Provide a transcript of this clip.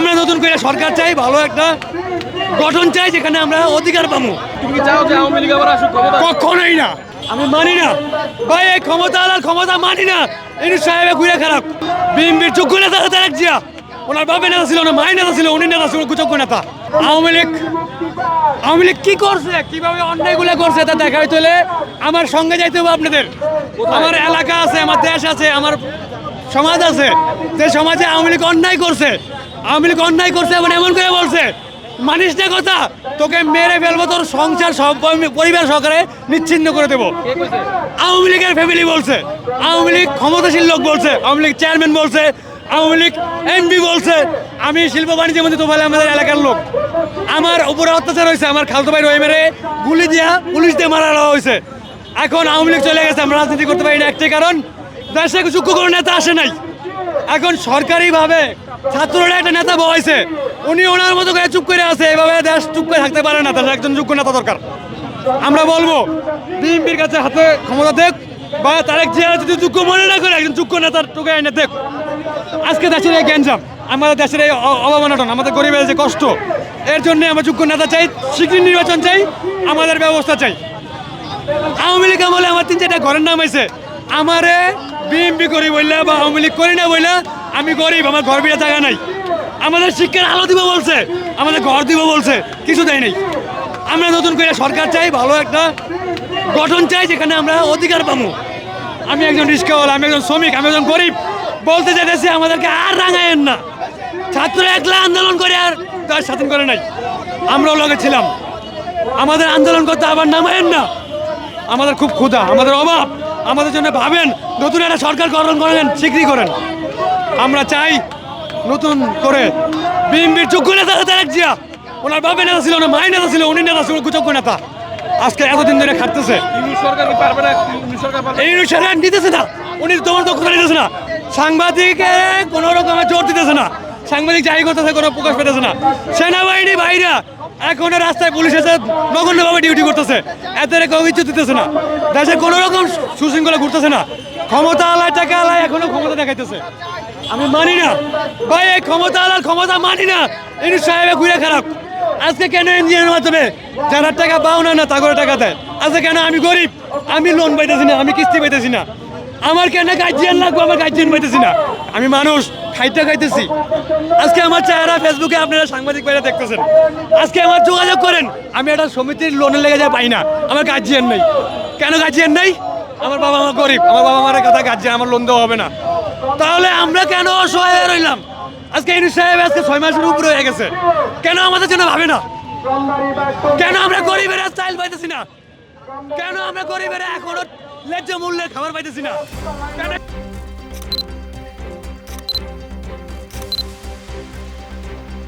আমরা নতুন করে সরকার চাই, ভালো একটা গঠন চাই, যেখানে আমরা অধিকার পাবো। তুমি কি চাও যে আওয়ামী লীগ আবার আসুক ক্ষমতা? কখনোই না, আমি মানি না ভাই, এই ক্ষমতা আলার ক্ষমতা মানি না। ইউনূস সাহেবের ঘুরে খারাপ, বিএনপির যোগ্য নেতা তারেক জিয়া, ওনার বাপের নেতা ছিল, ওনার মায়ের নেতা ছিল, উনি নেতা ছিল যোগ্য নেতা। আওয়ামী লীগ কি করছে, কিভাবে অন্যায়গুলো করছে তা দেখা হইতে হলে আমার সঙ্গে যাইতে হবে আপনাদের। আমার এলাকা আছে, আমার দেশ আছে, আমার সমাজ আছে, যে সমাজে আওয়ামী লীগ অন্যায় করছে, আওয়ামী লীগ অন্যায় করছে এবং এমন করে বলছে, মানিস না কথা, তোকে মেরে ফেলবো, তোর সংসার সব পরিবার সহকারে নিচ্ছিন্ন করে দেবো। আওয়ামী লীগের ফ্যামিলি বলছে, আওয়ামী লীগ ক্ষমতাশীল লোক বলছে, আওয়ামী লীগ চেয়ারম্যান বলছে, আওয়ামী লীগ এমপি বলছে, আমি শিল্প বাণিজ্য মন্ত্রী তো বলে আমাদের এলাকার লোক। আমার উপরে অত্যাচার হয়েছে, আমার খালতো ভাই রয়ে মেরে গুলি দিয়া পুলিশ দিয়ে মারা হয়েছে। এখন আওয়ামী লীগ চলে গেছে, আমরা রাজনীতি করতে পারি না, একটাই কারণ দেশে যোগ্য কোনো নেতা আসে নাই। এখন সরকারিভাবে ছাত্ররা একটা নেতা বহাইছে, উনি ওনার মতো করে চুপ করে আছে, এভাবে দেশ চুপ করে থাকতে পারে না, তার একজন যোগ্য নেতা দরকার। আমরা বলবো বিএনপির কাছে হাতে ক্ষমতা দেখ, বা তারেক জিয়া যদি যোগ্য মনে না করে একজন যোগ্য নেতার টুকে এনে দেখ। আজকে দেশের এই গ্যাঞ্জাম, আমাদের দেশের এই অবমানন, আমাদের গরিবের যে কষ্ট, এর জন্য আমরা যোগ্য নেতা চাই, শীঘ্র নির্বাচন চাই, আমাদের ব্যবস্থা চাই। আওয়ামী লীগ আমলে আমার 3-4টা ঘরের নাম হয়েছে, আমারে বিএনপি করি বললে বা আওয়ামী লীগ করি না বললে আমি গরিব, আমার ঘর বিড়া জায়গা নাই। আমাদের শিক্ষার আলো দিব বলছে, আমাদের ঘর দিব বলছে, কিছু দেয় নাই। আমরা নতুন করে সরকার চাই, ভালো একটা গঠন চাই, যেখানে আমরা অধিকার পাবো। আমি একজন রিক্সাওয়ালা, আমি একজন শ্রমিক, আমি একজন গরিব, বলতে চাইতেছি আমাদেরকে আর রাঙায়েন না। ছাত্র একলা আন্দোলন করে আর দেশ স্বাধীন করে নাই, আমরাও লগে ছিলাম, আমাদের আন্দোলন করতে আবার নামায়েন না। আমাদের খুব ক্ষুধা, আমাদের অভাব, আমাদের জন্য ভাবেন, নতুন একটা সরকার গঠন করেন, শীঘ্রই করেন। আমরা চাই নতুন করে বিএনপির যোগ্য নেতা তারেক জিয়া, ওনার বাপের নেতা ছিল, ওনার মায়ের নেতা ছিল, উনি নেতা ছিল যোগ্য নেতা। আজকে এতদিন ধরে খাটতেছে, ইউনূস সরকার কি পারবে না? ইউনূস সরকার পারবে? এই সরকার নিতেছে না, উনি তোমার দক্ষতা নিতেছে না, সাংবাদিকে কোনো রকমের জোর দিতেছে না, সাংবাদিক যাই করতেছে কোনো প্রকাশ পেতেছে না। সেনাবাহিনী ভাইরা এখনো রাস্তায় পুলিশ এসে নগণ্যভাবে ডিউটি করতেছে, এদের কেউ ইচ্ছু দিতেছে না, দেশে কোনো রকম সুশৃঙ্খলা ঘুরতেছে না। ক্ষমতা আলায় টাকা আলায় এখনো ক্ষমতা দেখাইতেছে, আমি মানি না ভাই, এই ক্ষমতা আলার ক্ষমতা মানি না। ইউনূস সাহেবের ঘুরে খারাপ, আজকে কেন এনজিওর মাধ্যমে যারা টাকা পাও না তা করে টাকা দেয়, আজকে কেন আমি গরিব, আমি লোন পাইতেছি না, আমি কিস্তি পাইতেছি না, আমার কেন গার্জিয়ান লাগবে, আমার গার্জিয়ান পাইতেছি না, আমি মানুষ খাইতে খাইতেছি। আজকে আমার চেহারা ফেসবুকে আপনারা সাংবাদিক বাইরে দেখতেছেন, আজকে আমার যোগাযোগ করেন, আমি একটা সমিতির লোনের লেগে যায় পাই না, আমার গার্জিয়ান নেই। কেন গার্জিয়ান নেই? আমার বাবা মা গরিব, আমার বাবা মার কথা গার্জিয়ান, আমার লোন দেওয়া হবে না। তাহলে আমরা কেন অসহায় হয়ে রইলাম? আজকে ইউনূস সাহেব আজকে 6 মাসের উপরে হয়ে গেছে, কেন আমাদের জন্য ভাবে না? কেন আমরা গরিবেরা চাইল পাইতেছি না? কেন আমরা গরিবেরা এখনো ন্যায্য মূল্যের খাবার পাইতেছি না? কেন